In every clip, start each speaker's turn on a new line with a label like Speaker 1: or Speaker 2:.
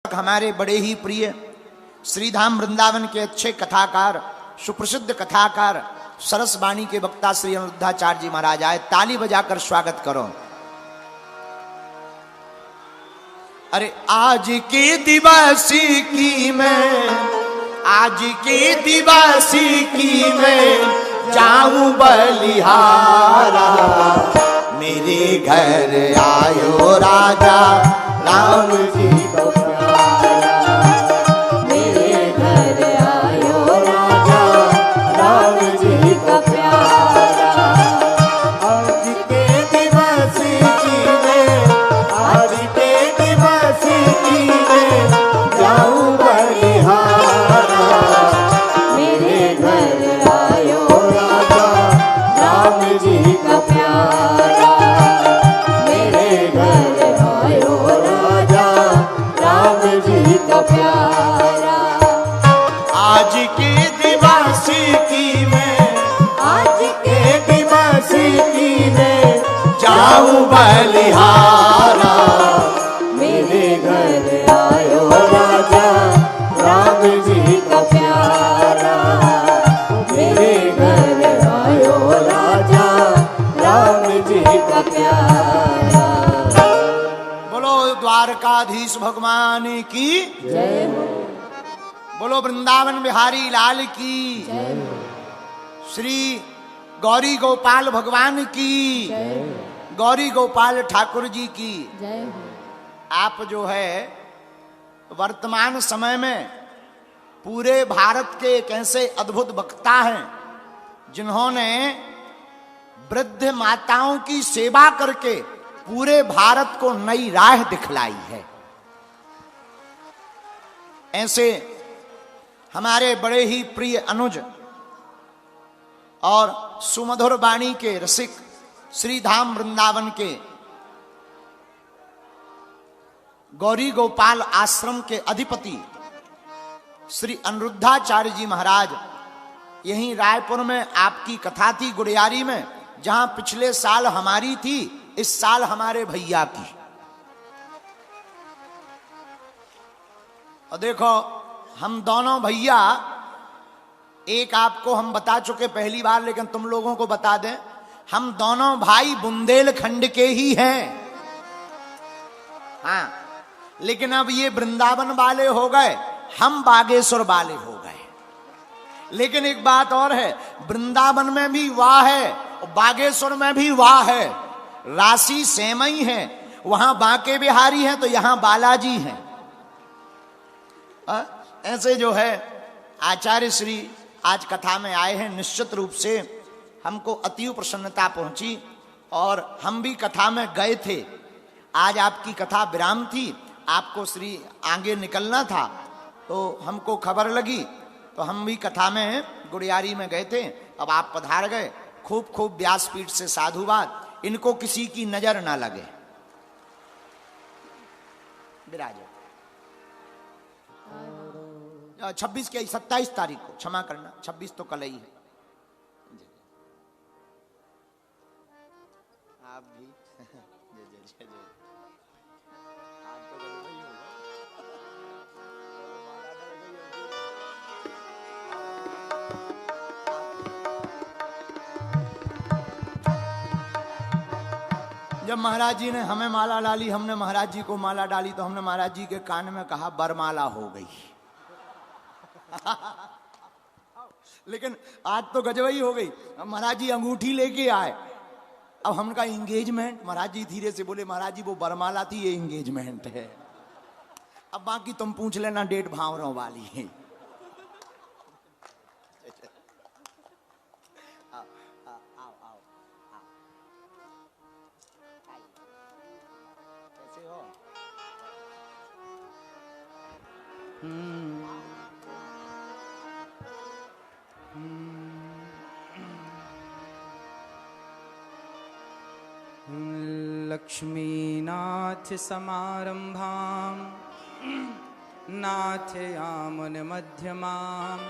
Speaker 1: हमारे बड़े ही प्रिय श्रीधाम वृंदावन के अच्छे कथाकार, सुप्रसिद्ध कथाकार, सरस वाणी के वक्ता श्री अनिरुद्धाचार्य जी महाराज आए। ताली बजाकर स्वागत करो। अरे आज के दिवसी की मैं, आज के दिवसी की मैं जाऊं बलिहारा, मेरे घर आयो राजा राम जी को प्यारा,
Speaker 2: मेरे घर आयो राजा राम जी का प्यारा।
Speaker 1: आज के दिवसी की मैं, आज के दिवसी की मैं जाऊं बलिहारा,
Speaker 2: मेरे घर आयो राजा राम जी का प्यारा, मेरे घर आयो राजा राम जी का प्यारा।
Speaker 1: आज के दिवसी की मैं,
Speaker 2: आज के
Speaker 1: दिवसी की मैं जाऊं बलिहारा,
Speaker 2: मेरे घर आयो राजा राम जी का प्यारा, मेरे घर आयो राजा राम जी का प्यारा।
Speaker 1: बोलो द्वारकाधीश भगवान की,
Speaker 2: जय हो,
Speaker 1: बोलो वृंदावन बिहारी लाल की,
Speaker 2: जय हो,
Speaker 1: श्री गौरी गोपाल भगवान की,
Speaker 2: जय हो,
Speaker 1: गौरी गोपाल ठाकुर जी की।
Speaker 2: जय हो।
Speaker 1: आप जो है वर्तमान समय में पूरे भारत के एक ऐसे अद्भुत वक्ता हैं जिन्होंने वृद्ध माताओं की सेवा करके पूरे भारत को नई राह दिखलाई है। ऐसे हमारे बड़े ही प्रिय अनुज और सुमधुर वाणी के रसिक श्री धाम वृंदावन के गौरी गोपाल आश्रम के अधिपति श्री अनिरुद्धाचार्य जी महाराज यहीं रायपुर में आपकी कथा थी गुड़ियारी में, जहां पिछले साल हमारी थी, इस साल हमारे भैया की। और देखो हम दोनों भैया, एक आपको हम बता चुके पहली बार, लेकिन तुम लोगों को बता दें, हम दोनों भाई बुंदेलखंड के ही हैं। हाँ, लेकिन अब ये वृंदावन वाले हो गए, हम बागेश्वर वाले हो गए। लेकिन एक बात और है, वृंदावन में भी वाह है और बागेश्वर में भी वाह है, राशि सेम ही है। वहां बांके बिहारी हैं तो यहां बालाजी हैं। ऐसे जो है आचार्य श्री आज कथा में आए हैं। निश्चित रूप से हमको अति प्रसन्नता पहुंची और हम भी कथा में गए थे। आज आपकी कथा विराम थी, आपको श्री आगे निकलना था, तो हमको खबर लगी तो हम भी कथा में गुड़ियारी में गए थे। अब आप पधार गए, खूब खूब व्यासपीठ से साधुवाद, इनको किसी की नजर ना लगे। विराजो 26 के 27 तारीख को, क्षमा करना 26 तो कल ही है। आप भी जय जय जय जय। आज तो गड़बड़ ही होगा। जब महाराज जी ने हमें माला डाली, हमने महाराज जी को माला डाली, तो हमने महाराज जी के कान में कहा बरमाला हो गई। लेकिन आज तो गजबई हो गई। अब महाराज जी अंगूठी लेके आए, अब हमका एंगेजमेंट। महाराज जी धीरे से बोले, महाराज जी वो बरमाला थी, ये एंगेजमेंट है। अब बाकी तुम पूछ लेना, डेट भावरों वाली है। आओ आओ आओ आओ, कैसे हो?
Speaker 3: लक्ष्मीनाथ समारंभां नाथयामुन मध्यमाम्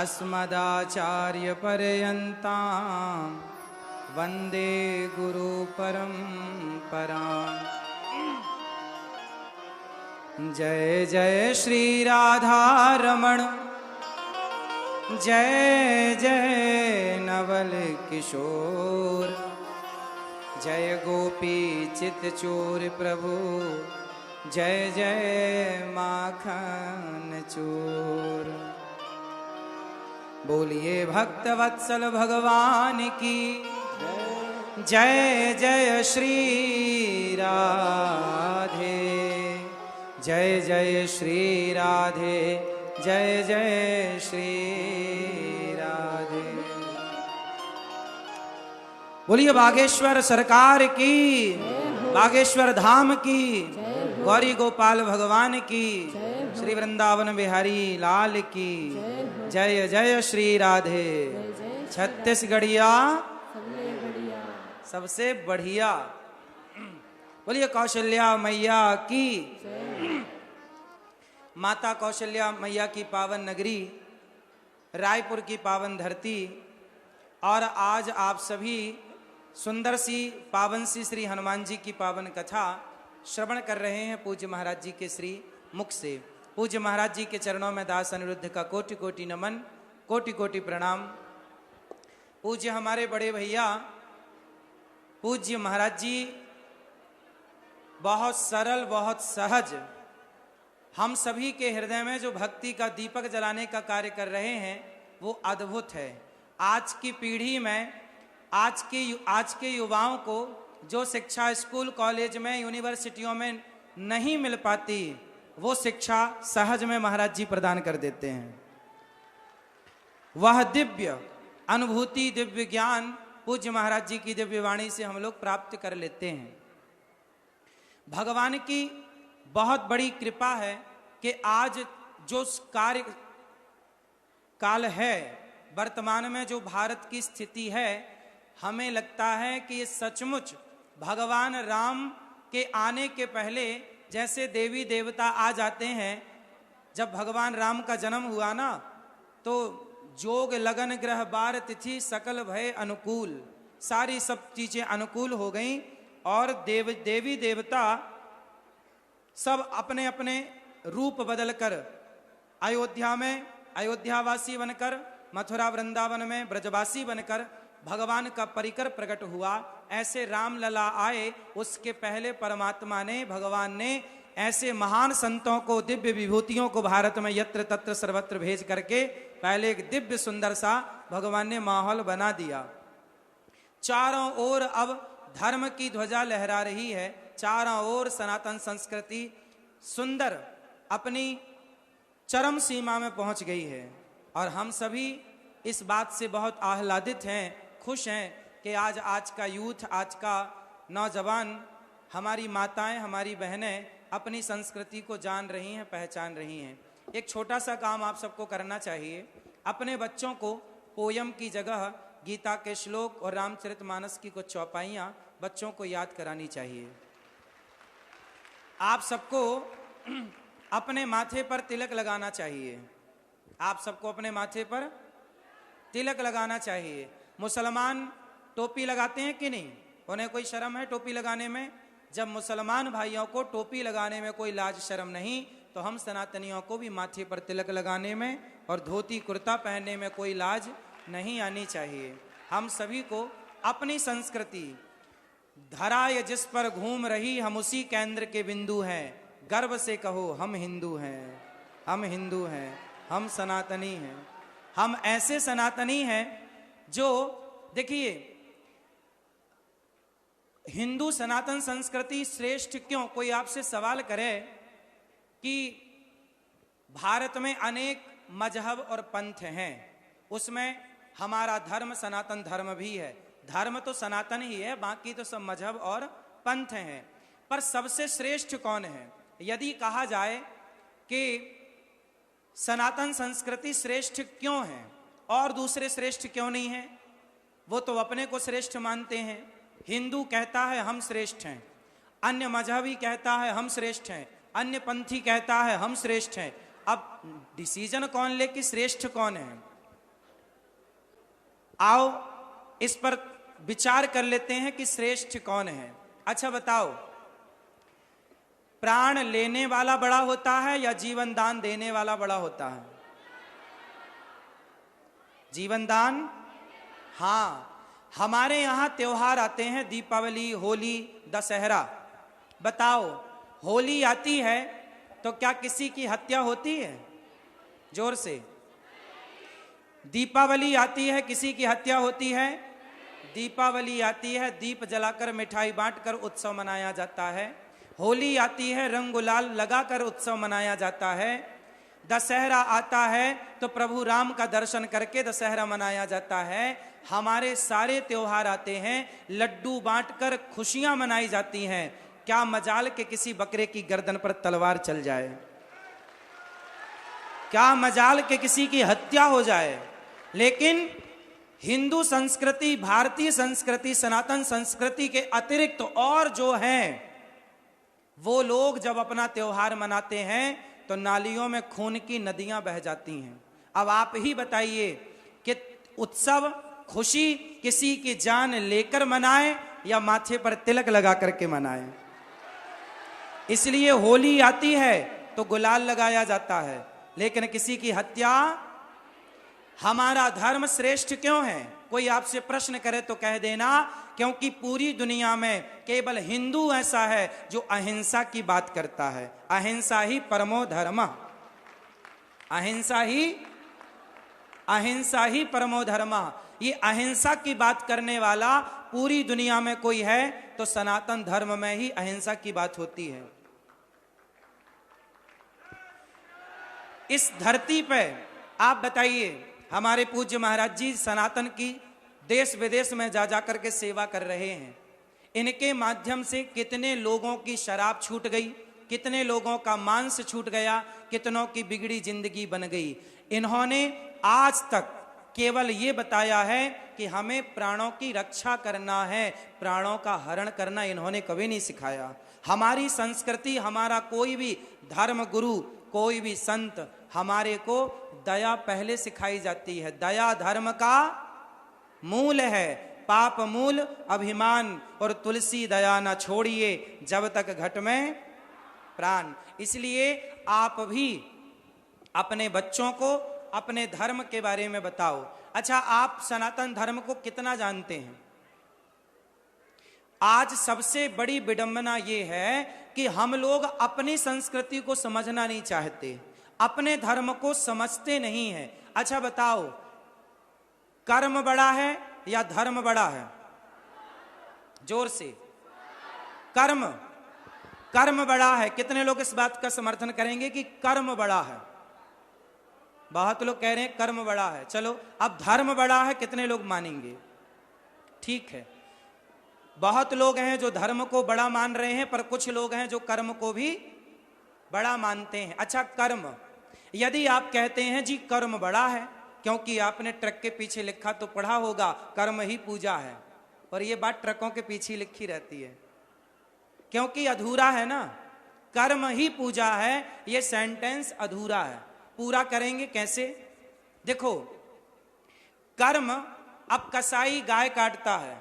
Speaker 3: अस्मदाचार्य पर्यन्तां वन्दे गुरु परंपराम्। जय जय श्री राधा रमण, जय जय नवल किशोर, जय गोपी चित चोर प्रभु, जय जय माखन चोर। बोलिए भक्त वत्सल भगवान की जय जय श्री राधे, जय जय श्री राधे, जय जय श्री राधे। बोलिए बागेश्वर सरकार की, बागेश्वर धाम की, गौरी गोपाल भगवान की, श्री वृंदावन बिहारी लाल की जय जय श्री राधे। छत्तीसगढ़िया सबसे बढ़िया। बोलिए कौशल्या मैया की, माता कौशल्या मैया की पावन नगरी, रायपुर की पावन धरती। और आज आप सभी सुंदर सी पावन सी श्री हनुमान जी की पावन कथा श्रवण कर रहे हैं पूज्य महाराज जी के श्री मुख से। पूज्य महाराज जी के चरणों में दास अनिरुद्ध का कोटि कोटि नमन, कोटि कोटि प्रणाम। पूज्य हमारे बड़े भैया पूज्य महाराज जी बहुत सरल, बहुत सहज, हम सभी के हृदय में जो भक्ति का दीपक जलाने का कार्य कर रहे हैं वो अद्भुत है। आज की पीढ़ी में आज के युवाओं को जो शिक्षा स्कूल कॉलेज में यूनिवर्सिटियों में नहीं मिल पाती, वो शिक्षा सहज में महाराज जी प्रदान कर देते हैं। वह दिव्य अनुभूति, दिव्य ज्ञान पूज्य महाराज जी की दिव्य वाणी से हम लोग प्राप्त कर लेते हैं। भगवान की बहुत बड़ी कृपा है कि आज जो कार्य काल है, वर्तमान में जो भारत की स्थिति है, हमें लगता है कि ये सचमुच भगवान राम के आने के पहले जैसे देवी देवता आ जाते हैं। जब भगवान राम का जन्म हुआ ना, तो जोग लगन ग्रह बार तिथि सकल भय अनुकूल, सारी सब चीजें अनुकूल हो गईं और देवी देवता सब अपने अपने रूप बदलकर अयोध्या में अयोध्यावासी बनकर, मथुरा वृंदावन में ब्रजवासी बनकर भगवान का परिकर प्रकट हुआ। ऐसे राम लला आए, उसके पहले परमात्मा ने, भगवान ने ऐसे महान संतों को, दिव्य विभूतियों को भारत में यत्र तत्र सर्वत्र भेज करके पहले एक दिव्य सुंदर सा भगवान ने माहौल बना दिया। चारों ओर अब धर्म की ध्वजा लहरा रही है, चारों ओर सनातन संस्कृति सुंदर अपनी चरम सीमा में पहुंच गई है। और हम सभी इस बात से बहुत आह्लादित हैं, खुश हैं कि आज का यूथ, आज का नौजवान, हमारी माताएं, हमारी बहनें अपनी संस्कृति को जान रही हैं, पहचान रही हैं। एक छोटा सा काम आप सबको करना चाहिए, अपने बच्चों को पोयम की जगह गीता के श्लोक और रामचरितमानस की कुछ चौपाइयाँ बच्चों को याद करानी चाहिए। आप सबको अपने माथे पर तिलक लगाना चाहिए, आप सबको अपने माथे पर तिलक लगाना चाहिए। मुसलमान टोपी लगाते हैं कि नहीं? उन्हें कोई शर्म है टोपी लगाने में? जब मुसलमान भाइयों को टोपी लगाने में कोई लाज शर्म नहीं, तो हम सनातनियों को भी माथे पर तिलक लगाने में और धोती कुर्ता पहनने में कोई लाज नहीं आनी चाहिए। हम सभी को अपनी संस्कृति, धरा ये जिस पर घूम रही, हम उसी केंद्र के बिंदु हैं। गर्व से कहो हम हिंदू हैं, हम हिंदू हैं, हम सनातनी हैं। हम ऐसे सनातनी हैं जो, देखिए, हिंदू सनातन संस्कृति श्रेष्ठ क्यों? कोई आपसे सवाल करे कि भारत में अनेक मजहब और पंथ हैं, उसमें हमारा धर्म सनातन धर्म भी है। धर्म तो सनातन ही है, बाकी तो सब मजहब और पंथ हैं। पर सबसे श्रेष्ठ कौन है? यदि कहा जाए कि सनातन संस्कृति श्रेष्ठ क्यों है और दूसरे श्रेष्ठ क्यों नहीं है, वो तो अपने को श्रेष्ठ मानते हैं। हिंदू कहता है हम श्रेष्ठ हैं, अन्य मजहबी कहता है हम श्रेष्ठ हैं, अन्य पंथी कहता है हम श्रेष्ठ हैं। अब डिसीजन कौन ले कि श्रेष्ठ कौन है? आओ इस पर विचार कर लेते हैं कि श्रेष्ठ कौन है। अच्छा बताओ, प्राण लेने वाला बड़ा होता है या जीवन दान देने वाला बड़ा होता है? जीवन दान। हाँ, हमारे यहां त्योहार आते हैं, दीपावली, होली, दशहरा। बताओ, होली आती है तो क्या किसी की हत्या होती है? जोर से। दीपावली आती है, किसी की हत्या होती है? दीपावली आती है, दीप जलाकर मिठाई बांटकर उत्सव मनाया जाता है। होली आती है, रंग गुलाल लगाकर उत्सव मनाया जाता है। दशहरा आता है तो प्रभु राम का दर्शन करके दशहरा मनाया जाता है। हमारे सारे त्योहार आते हैं, लड्डू बांटकर खुशियां मनाई जाती हैं। क्या मजाल के किसी बकरे की गर्दन पर तलवार चल जाए? क्या मजाल के किसी की हत्या हो जाए? लेकिन हिंदू संस्कृति, भारतीय संस्कृति, सनातन संस्कृति के अतिरिक्त और जो हैं, वो लोग जब अपना त्योहार मनाते हैं तो नालियों में खून की नदियां बह जाती हैं। अब आप ही बताइए कि उत्सव, खुशी किसी की जान लेकर मनाए या माथे पर तिलक लगा करके मनाए? इसलिए होली आती है तो गुलाल लगाया जाता है, लेकिन किसी की हत्या। हमारा धर्म श्रेष्ठ क्यों है? कोई आपसे प्रश्न करे तो कह देना, क्योंकि पूरी दुनिया में केवल हिंदू ऐसा है जो अहिंसा की बात करता है। अहिंसा ही परमो धर्म, अहिंसा ही परमो धर्म। ये अहिंसा की बात करने वाला पूरी दुनिया में कोई है तो सनातन धर्म में ही अहिंसा की बात होती है। इस धरती पे आप बताइए, हमारे पूज्य महाराज जी सनातन की देश विदेश में जा जा करके सेवा कर रहे हैं। इनके माध्यम से कितने लोगों की शराब छूट गई, कितने लोगों का मांस छूट गया, कितनों की बिगड़ी जिंदगी बन गई। इन्होंने आज तक केवल ये बताया है कि हमें प्राणों की रक्षा करना है, प्राणों का हरण करना इन्होंने कभी नहीं सिखाया। हमारी संस्कृति, हमारा कोई भी धर्म गुरु, कोई भी संत हमारे को दया पहले सिखाई जाती है। दया धर्म का मूल है, पाप मूल अभिमान, और तुलसी दया न छोड़िए जब तक घट में प्राण। इसलिए आप भी अपने बच्चों को अपने धर्म के बारे में बताओ। अच्छा, आप सनातन धर्म को कितना जानते हैं? आज सबसे बड़ी विडंबना यह है कि हम लोग अपनी संस्कृति को समझना नहीं चाहते, अपने धर्म को समझते नहीं है। अच्छा बताओ, कर्म बड़ा है या धर्म बड़ा है? जोर से। कर्म बड़ा है। कितने लोग इस बात का समर्थन करेंगे कि कर्म बड़ा है? बहुत लोग कह रहे हैं कर्म बड़ा है। चलो, अब धर्म बड़ा है, कितने लोग मानेंगे? ठीक है, बहुत लोग हैं जो धर्म को बड़ा मान रहे हैं, पर कुछ लोग हैं जो कर्म को भी बड़ा मानते हैं। अच्छा, कर्म, यदि आप कहते हैं जी कर्म बड़ा है, क्योंकि आपने ट्रक के पीछे लिखा तो पढ़ा होगा कर्म ही पूजा है, और ये बात ट्रकों के पीछे लिखी रहती है, क्योंकि अधूरा है ना। कर्म ही पूजा है, ये सेंटेंस अधूरा है। पूरा करेंगे कैसे? देखो, कर्म, अब कसाई गाय काटता है,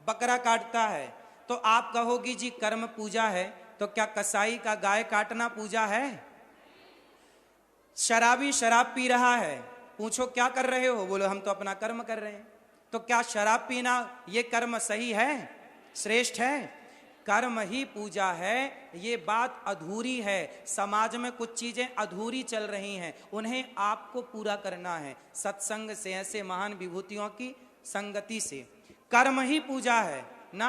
Speaker 3: बकरा काटता है, तो आप कहोगी जी कर्म पूजा है, तो क्या कसाई का गाय काटना पूजा है? शराबी शराब पी रहा है, पूछो क्या कर रहे हो? बोलो हम तो अपना कर्म कर रहे हैं। तो क्या शराब पीना ये कर्म सही है, श्रेष्ठ है? कर्म ही पूजा है, ये बात अधूरी है। समाज में कुछ चीजें अधूरी चल रही हैं, उन्हें आपको पूरा करना है सत्संग से, ऐसे महान विभूतियों की संगति से। कर्म ही पूजा है ना।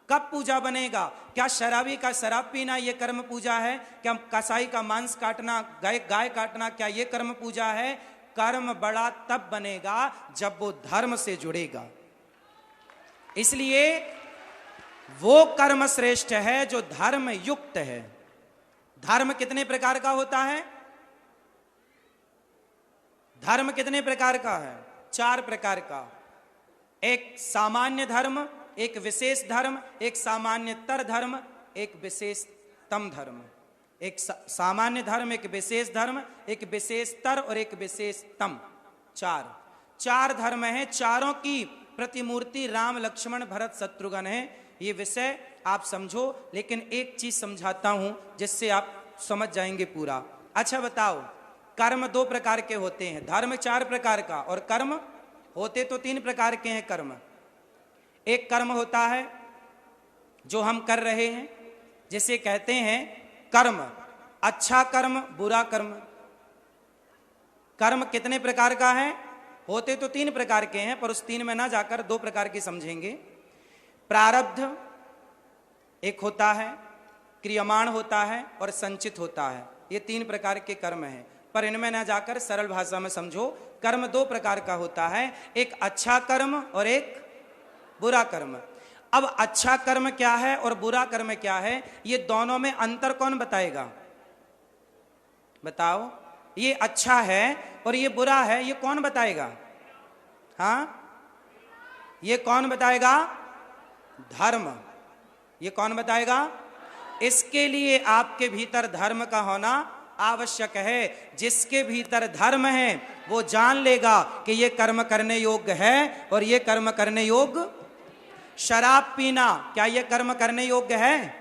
Speaker 3: कब पूजा बनेगा? क्या शराबी का शराब पीना ये कर्म पूजा है? क्या कसाई का मांस काटना, गाय काटना, क्या ये कर्म पूजा है? कर्म बड़ा तब बनेगा जब वो धर्म से जुड़ेगा। इसलिए वो कर्म श्रेष्ठ है जो धर्म युक्त है। धर्म कितने प्रकार का होता है? धर्म कितने प्रकार का है? 4 प्रकार का। एक सामान्य धर्म, एक विशेष धर्म, एक सामान्यतर धर्म, एक विशेषतम धर्म। एक सामान्य धर्म, एक विशेष धर्म, एक विशेषतर और एक विशेषतम। 4 धर्म हैं। चारों की प्रतिमूर्ति राम, लक्ष्मण, भरत, शत्रुघ्न है। ये विषय आप समझो, लेकिन एक चीज समझाता हूं जिससे आप समझ जाएंगे पूरा। अच्छा बताओ, कर्म 2 प्रकार के होते हैं, धर्म 4 प्रकार का, और कर्म होते तो 3 प्रकार के हैं कर्म। एक कर्म होता है जो हम कर रहे हैं, जिसे कहते हैं कर्म, अच्छा कर्म, बुरा कर्म। कर्म कितने प्रकार का है? होते तो 3 प्रकार के हैं, पर उस 3 में ना जाकर 2 प्रकार की समझेंगे। प्रारब्ध एक होता है, क्रियमाण होता है और संचित होता है। ये 3 प्रकार के कर्म हैं, पर इनमें ना जाकर सरल भाषा में समझो। कर्म 2 प्रकार का होता है, एक अच्छा कर्म और एक बुरा कर्म। अब अच्छा कर्म क्या है और बुरा कर्म क्या है, ये दोनों में अंतर कौन बताएगा? बताओ, ये अच्छा है और ये बुरा है, ये कौन बताएगा? हाँ, ये कौन बताएगा? धर्म। ये कौन बताएगा? इसके लिए आपके भीतर धर्म का होना आवश्यक है। जिसके भीतर धर्म है वो जान लेगा कि ये कर्म करने योग्य है और ये कर्म करने योग्य। शराब पीना, क्या ये कर्म करने योग्य है?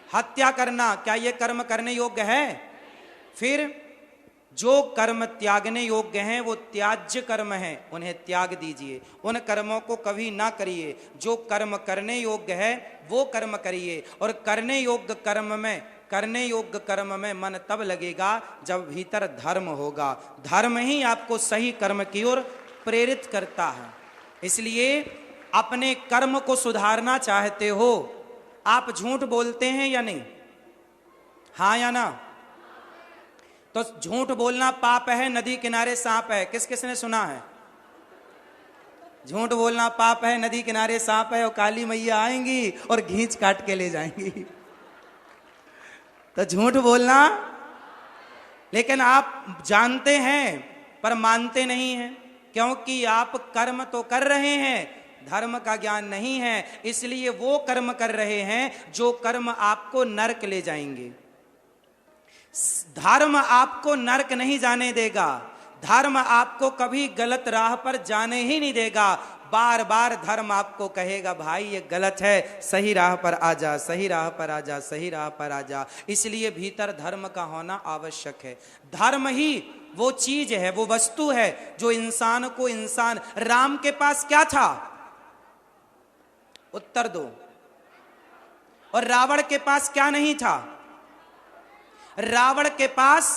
Speaker 3: हत्या करना, क्या ये कर्म करने योग्य है? फिर जो कर्म त्यागने योग्य हैं वो त्याज्य कर्म हैं, उन्हें त्याग दीजिए, उन कर्मों को कभी ना करिए। जो कर्म करने योग्य है वो कर्म करिए, और करने योग्य कर्म में मन तब लगेगा जब भीतर धर्म होगा। धर्म ही आपको सही कर्म की ओर प्रेरित करता है। इसलिए अपने कर्म को सुधारना चाहते हो, आप झूठ बोलते हैं या नहीं? हाँ या ना? तो झूठ बोलना पाप है, नदी किनारे सांप है, किस किसने सुना है? झूठ बोलना पाप है, नदी किनारे सांप है, और काली मैया आएंगी और घींच काट के ले जाएंगी। तो झूठ बोलना, लेकिन आप जानते हैं पर मानते नहीं हैं, क्योंकि आप कर्म तो कर रहे हैं, धर्म का ज्ञान नहीं है। इसलिए वो कर्म कर रहे हैं जो कर्म आपको नरक ले जाएंगे। धर्म आपको नरक नहीं जाने देगा, धर्म आपको कभी गलत राह पर जाने ही नहीं देगा। बार बार धर्म आपको कहेगा, भाई ये गलत है, सही राह पर आ जा, सही राह पर आ जा, सही राह पर आ जा। इसलिए भीतर धर्म का होना आवश्यक है। धर्म ही वो चीज है, वो वस्तु है जो इंसान को इंसान। राम के पास क्या था? उत्तर दो। और रावण के पास क्या नहीं था? रावण के पास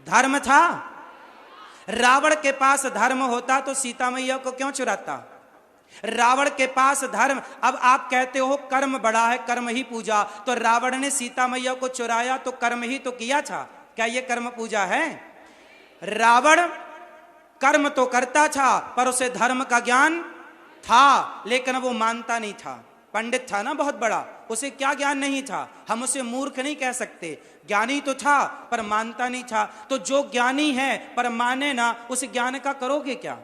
Speaker 3: धर्म था। रावण के पास धर्म होता तो सीता मैया को क्यों चुराता? रावण के पास धर्म। अब आप कहते हो कर्म बड़ा है, कर्म ही पूजा, तो रावण ने सीता मैया को चुराया तो कर्म ही तो किया था। क्या यह कर्म पूजा है? रावण कर्म तो करता था, पर उसे धर्म का ज्ञान था, लेकिन वो मानता नहीं था। पंडित था ना बहुत बड़ा, उसे क्या ज्ञान नहीं था? हम उसे मूर्ख नहीं कह सकते, ज्ञानी तो था पर मानता नहीं था। तो जो ज्ञानी है पर माने ना, उस ज्ञान का करोगे क्या?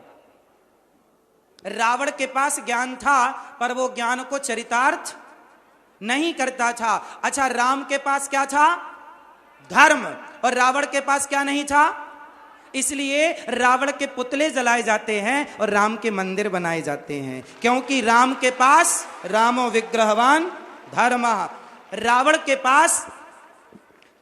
Speaker 3: रावण के पास ज्ञान था पर वो ज्ञान को चरितार्थ नहीं करता था। अच्छा, राम के पास क्या था? धर्म। और रावण के पास क्या नहीं था? इसलिए रावण के पुतले जलाए जाते हैं और राम के मंदिर बनाए जाते हैं, क्योंकि राम के पास रामो विग्रहवान धर्म। रावण के पास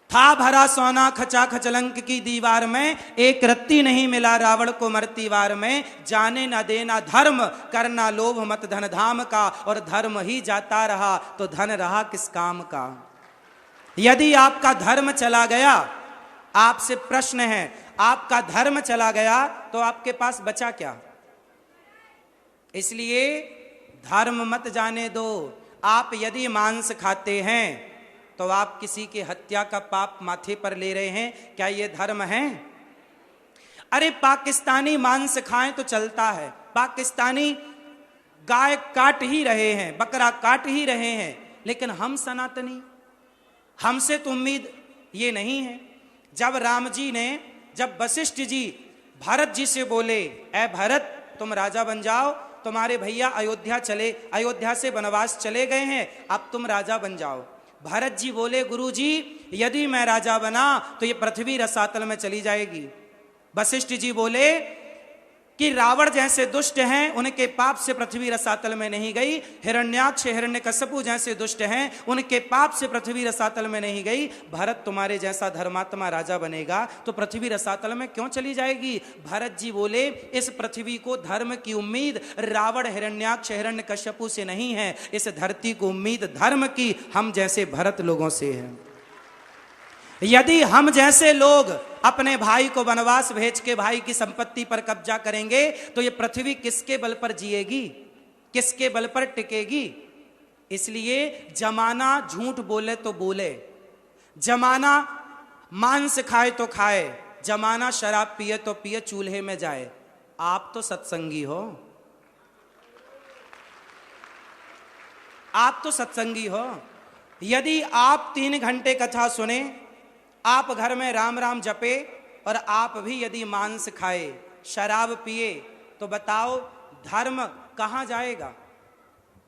Speaker 3: था भरा सोना खचा खचलंक की दीवार में, एक रत्ती नहीं मिला रावण को मरती वार में। जाने न देना धर्म, करना लोभ मत धन धाम का, और धर्म ही जाता रहा तो धन रहा किस काम का। यदि आपका धर्म चला गया, आपसे प्रश्न है, आपका धर्म चला गया तो आपके पास बचा क्या? इसलिए धर्म मत जाने दो। आप यदि मांस खाते हैं तो आप किसी की हत्या का पाप माथे पर ले रहे हैं, क्या यह धर्म है? अरे पाकिस्तानी मांस खाएं तो चलता है, पाकिस्तानी गाय काट ही रहे हैं, बकरा काट ही रहे हैं, लेकिन हम सनातनी, हमसे तो उम्मीद ये नहीं है। जब वशिष्ठ जी भरत जी से बोले, ऐ भरत तुम राजा बन जाओ, तुम्हारे भैया अयोध्या से वनवास चले गए हैं, अब तुम राजा बन जाओ। भरत जी बोले, गुरु जी यदि मैं राजा बना तो ये पृथ्वी रसातल में चली जाएगी। वशिष्ठ जी बोले, कि रावण जैसे दुष्ट हैं, उनके पाप से पृथ्वी रसातल में नहीं गई। हिरण्याक्ष हिरण्यकश्यपु जैसे दुष्ट हैं, उनके पाप से पृथ्वी रसातल में नहीं गई। भरत तुम्हारे जैसा धर्मात्मा राजा बनेगा तो पृथ्वी रसातल में क्यों चली जाएगी? भरत जी बोले, इस पृथ्वी को धर्म की उम्मीद रावण हिरण्याक्ष हिरण्यकश्यपु से नहीं है, इस धरती को उम्मीद धर्म की हम जैसे भरत लोगों से है। यदि हम जैसे लोग अपने भाई को वनवास भेज के भाई की संपत्ति पर कब्जा करेंगे तो ये पृथ्वी किसके बल पर जिएगी, किसके बल पर टिकेगी? इसलिए जमाना झूठ बोले तो बोले, जमाना मांस खाए तो खाए, जमाना शराब पिए तो पिए, चूल्हे में जाए। आप तो सत्संगी हो, आप तो सत्संगी हो। यदि आप 3 घंटे कथा सुने, आप घर में राम राम जपे और आप भी यदि मांस खाए, शराब पिए, तो बताओ धर्म कहां जाएगा?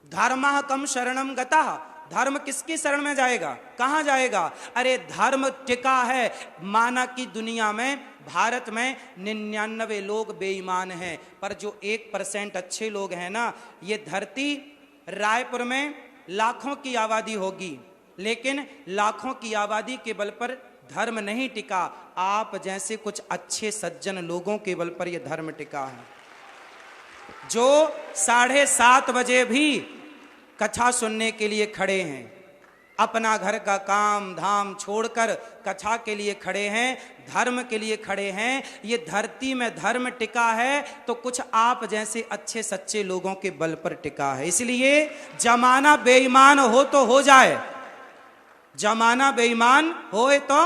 Speaker 3: धर्मः कम शरणम गतः, धर्म किसकी शरण में जाएगा, कहां जाएगा? अरे धर्म टिका है। माना कि दुनिया में, भारत में 99 लोग बेईमान हैं, पर जो 1% अच्छे लोग हैं ना, ये धरती, रायपुर में लाखों की आबादी होगी, लेकिन लाखों की आबादी के बल पर धर्म नहीं टिका। आप जैसे कुछ अच्छे सज्जन लोगों के बल पर यह धर्म टिका है, जो 7:30 बजे भी कथा सुनने के लिए खड़े हैं, अपना घर का काम धाम छोड़कर कथा के लिए खड़े हैं, धर्म के लिए खड़े हैं। ये धरती में धर्म टिका है तो कुछ आप जैसे अच्छे सच्चे लोगों के बल पर टिका है। इसलिए जमाना बेईमान हो तो हो जाए, जमाना बेईमान होए तो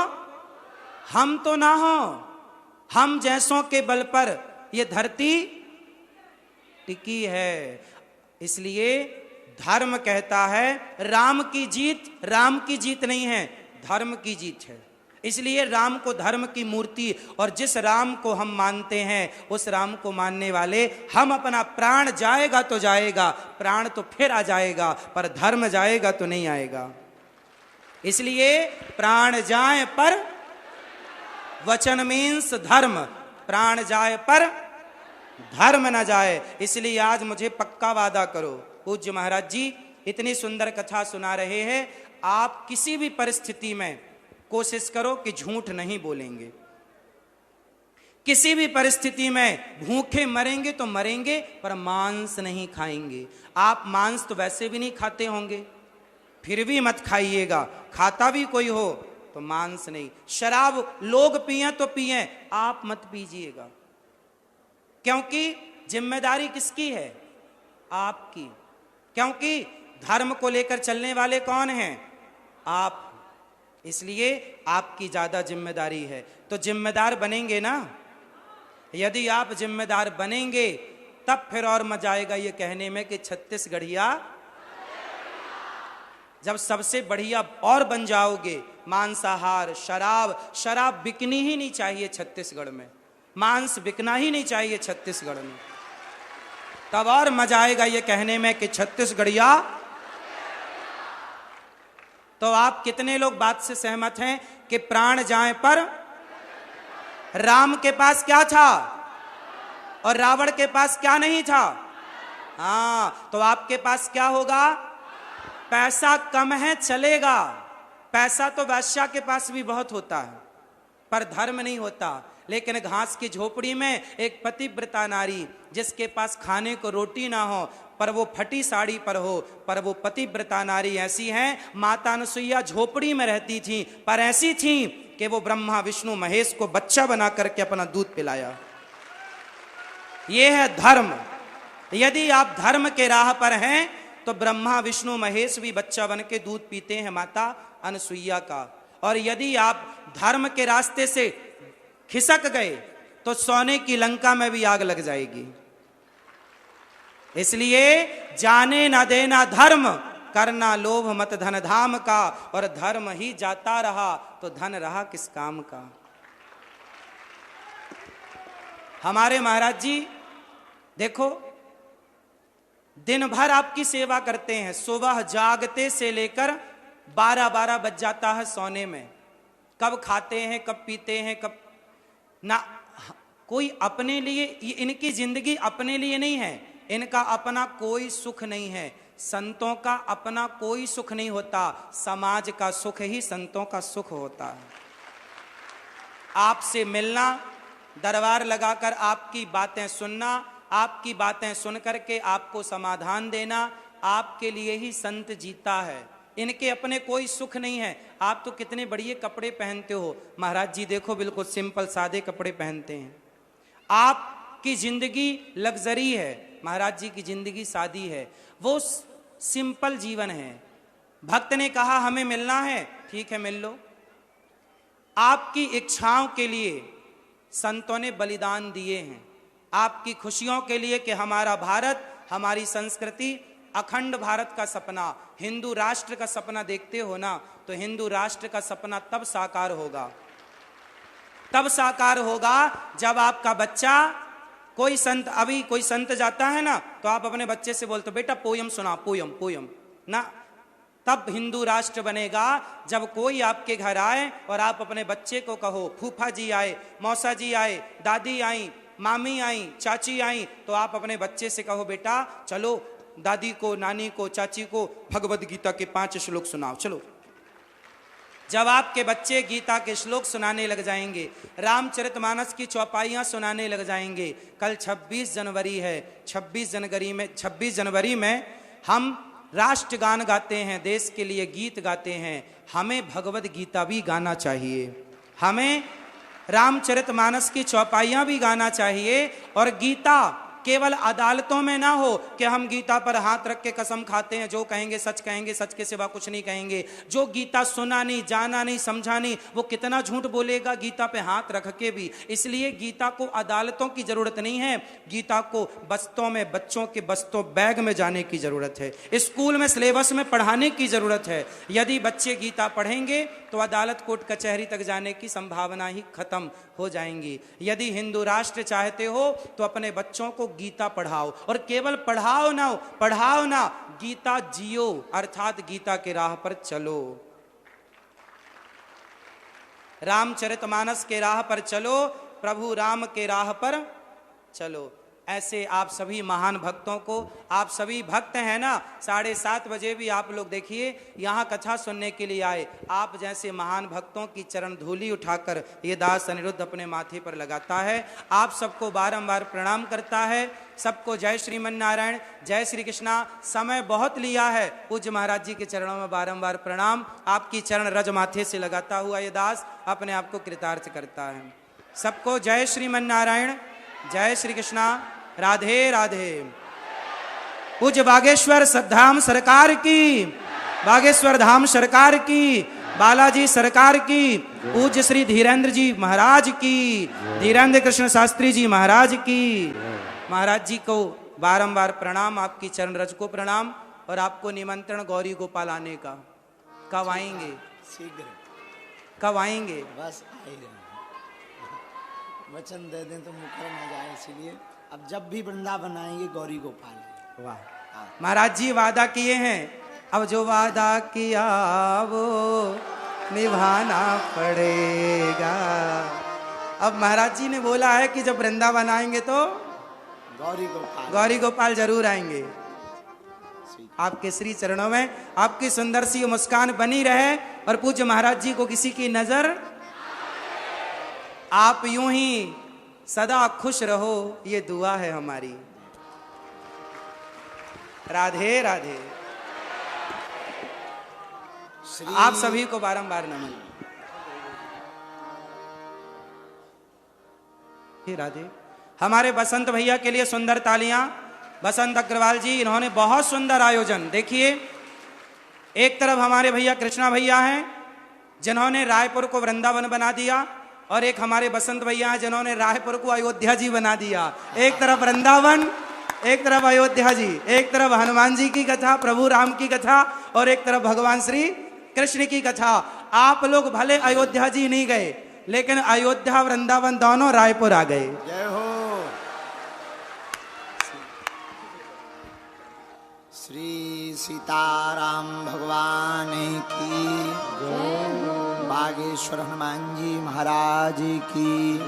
Speaker 3: हम तो ना हो, हम जैसों के बल पर ये धरती टिकी है। इसलिए धर्म कहता है राम की जीत, राम की जीत नहीं है, धर्म की जीत है। इसलिए राम को धर्म की मूर्ति, और जिस राम को हम मानते हैं उस राम को मानने वाले हम, अपना प्राण जाएगा तो जाएगा, प्राण तो फिर आ जाएगा, पर धर्म जाएगा तो नहीं आएगा। इसलिए प्राण जाए पर वचन मीन्स धर्म, प्राण जाए पर धर्म न जाए। इसलिए आज मुझे पक्का वादा करो, पूज्य महाराज जी इतनी सुंदर कथा सुना रहे हैं, आप किसी भी परिस्थिति में कोशिश करो कि झूठ नहीं बोलेंगे। किसी भी परिस्थिति में भूखे मरेंगे तो मरेंगे, पर मांस नहीं खाएंगे। आप मांस तो वैसे भी नहीं खाते होंगे, फिर भी मत खाइएगा। खाता भी कोई हो तो मांस नहीं। शराब लोग पिए तो पिए, आप मत पीजिएगा, क्योंकि जिम्मेदारी किसकी है? आपकी। क्योंकि धर्म को लेकर चलने वाले कौन हैं? आप। इसलिए आपकी ज्यादा जिम्मेदारी है। तो जिम्मेदार बनेंगे ना? यदि आप जिम्मेदार बनेंगे तब फिर और मजा आएगा ये कहने में कि छत्तीसगढ़िया, जब सबसे बढ़िया और बन जाओगे, मांसाहार, शराब बिकनी ही नहीं चाहिए छत्तीसगढ़ में, मांस बिकना ही नहीं चाहिए छत्तीसगढ़ में, तब और मजा आएगा ये कहने में कि छत्तीसगढ़िया। तो आप कितने लोग बात से सहमत हैं कि प्राण जाए पर? राम के पास क्या था और रावण के पास क्या नहीं था? हाँ, तो आपके पास क्या होगा? पैसा कम है चलेगा, पैसा तो बादशाह के पास भी बहुत होता है, पर धर्म नहीं होता। लेकिन घास की झोपड़ी में एक पतिव्रता नारी, जिसके पास खाने को रोटी ना हो, पर वो फटी साड़ी पर हो, पर वो पतिव्रता नारी ऐसी है। माता अनसुईया झोपड़ी में रहती थी, पर ऐसी थी कि वो ब्रह्मा विष्णु महेश को बच्चा बना करके अपना दूध पिलाया। ये है धर्म। यदि आप धर्म के राह पर हैं तो ब्रह्मा विष्णु महेश भी बच्चा बन के दूध पीते हैं माता अनसुईया का। और यदि आप धर्म के रास्ते से खिसक गए तो सोने की लंका में भी आग लग जाएगी। इसलिए जाने ना देना धर्म, करना लोभ मत धन धाम का, और धर्म ही जाता रहा तो धन रहा किस काम का। हमारे महाराज जी देखो, दिन भर आपकी सेवा करते हैं, सुबह जागते से लेकर 12-12 बज जाता है सोने में। कब खाते हैं, कब पीते हैं, कब ना कोई अपने लिए, इनकी जिंदगी अपने लिए नहीं है, इनका अपना कोई सुख नहीं है। संतों का अपना कोई सुख नहीं होता, समाज का सुख ही संतों का सुख होता है। आपसे मिलना, दरबार लगाकर आपकी बातें सुनना, आपकी बातें सुन करके आपको समाधान देना, आपके लिए ही संत जीता है। इनके अपने कोई सुख नहीं है। आप तो कितने बढ़िया कपड़े पहनते हो, महाराज जी देखो बिल्कुल सिंपल सादे कपड़े पहनते हैं। आपकी जिंदगी लग्जरी है, महाराज जी की जिंदगी सादी है, वो सिंपल जीवन है। भक्त ने कहा हमें मिलना है, ठीक है मिल लो। आपकी इच्छाओं के लिए संतों ने बलिदान दिए हैं, आपकी खुशियों के लिए कि हमारा भारत, हमारी संस्कृति, अखंड भारत का सपना, हिंदू राष्ट्र का सपना देखते हो ना, तो हिंदू राष्ट्र का सपना तब साकार होगा, तब साकार होगा जब आपका बच्चा, कोई संत, अभी कोई संत जाता है ना तो आप अपने बच्चे से बोलते हो बेटा पोयम सुना, पोयम पोयम ना, तब हिंदू राष्ट्र बनेगा जब कोई आपके घर आए और आप अपने बच्चे को कहो, फूफा जी आए, मौसा जी आए, दादी आई, मामी आई, चाची आई, तो आप अपने बच्चे से कहो बेटा चलो दादी को, नानी को, चाची को भगवद गीता के 5 श्लोक सुनाओ चलो। जब आपके बच्चे गीता के श्लोक सुनाने लग जाएंगे, रामचरितमानस की चौपाइयां सुनाने लग जाएंगे। कल 26 जनवरी है, 26 जनवरी में हम राष्ट्रगान गाते हैं, देश के लिए गीत गाते हैं। हमें भगवद गीता भी गाना चाहिए, हमें रामचरितमानस की चौपाइयां भी गाना चाहिए। और गीता केवल अदालतों में ना हो कि हम गीता पर हाथ रख के कसम खाते हैं, जो कहेंगे सच कहेंगे, सच के सिवा कुछ नहीं कहेंगे। जो गीता सुना नहीं, जाना नहीं, समझा नहीं, वो कितना झूठ बोलेगा गीता पे हाथ रख के भी। इसलिए गीता को अदालतों की जरूरत नहीं है, गीता को बस्तों में, बच्चों के बस्तों बैग में जाने की जरूरत है, स्कूल में सिलेबस में पढ़ाने की जरूरत है। यदि बच्चे गीता पढ़ेंगे तो अदालत कोर्ट कचहरी तक जाने की संभावना ही खत्म हो जाएंगी। यदि हिंदू राष्ट्र चाहते हो तो अपने बच्चों को गीता पढ़ाओ, और केवल पढ़ाओ ना, गीता जियो, अर्थात गीता के राह पर चलो, रामचरितमानस के राह पर चलो, प्रभु राम के राह पर चलो। ऐसे आप सभी महान भक्तों को, आप सभी भक्त हैं ना, 7:30 बजे भी आप लोग देखिए यहाँ कथा सुनने के लिए आए। आप जैसे महान भक्तों की चरण धूलि उठाकर ये दास अनिरुद्ध अपने माथे पर लगाता है। आप सबको बारंबार प्रणाम करता है। सबको जय श्रीमन नारायण, जय श्री कृष्णा। समय बहुत लिया है, पूज्य महाराज जी के चरणों में बारंबार प्रणाम। आपकी चरण रज माथे से लगाता हुआ ये दास अपने आप को कृतार्थ करता है। सबको जय श्रीमन नारायण, जय श्री कृष्णा, राधे राधे। पूज्य बागेश्वर धाम सरकार की, बागेश्वर धाम सरकार की, बालाजी सरकार की, पूज्य श्री धीरेन्द्र जी महाराज की, धीरेन्द्र कृष्ण शास्त्री जी महाराज की। महाराज जी को बारंबार प्रणाम, आपकी चरण रज को प्रणाम। और आपको निमंत्रण गौरी गोपाल आने का, कब आएंगे?
Speaker 1: शीघ्र,
Speaker 3: कब आएंगे?
Speaker 1: बस आएगा, वचन दे दें तो मुकर न जाए, इसलिए अब जब भी वृंदावन आएंगे गौरी गोपाल।
Speaker 3: वाह, महाराज जी वादा किए हैं, अब जो वादा किया वो निभाना पड़ेगा। अब महाराज जी ने बोला है कि जब वृंदावन आएंगे तो गौरी गोपाल जरूर आएंगे। आपके श्री चरणों में आपकी सुंदर सी मुस्कान बनी रहे और पूज्य महाराज जी को किसी की नजर, आप यूं ही सदा खुश रहो, ये दुआ है हमारी। राधे राधे। आप सभी को बारंबार नमन। राधे। हमारे बसंत भैया के लिए सुंदर तालियां। बसंत अग्रवाल जी, इन्होंने बहुत सुंदर आयोजन, देखिए एक तरफ हमारे भैया कृष्णा भैया हैं जिन्होंने रायपुर को वृंदावन बना दिया, और एक हमारे बसंत भैया हैं जिन्होंने रायपुर को अयोध्या जी बना दिया। एक तरफ वृंदावन, एक तरफ अयोध्या जी, एक तरफ हनुमान जी की कथा, प्रभु राम की कथा, और एक तरफ भगवान श्री कृष्ण की कथा। आप लोग भले अयोध्या जी नहीं गए, लेकिन अयोध्या वृंदावन दोनों रायपुर आ गए।
Speaker 1: जय हो। श्री सीताराम भगवान की, बागेश्वर हनुमान जी महाराज की।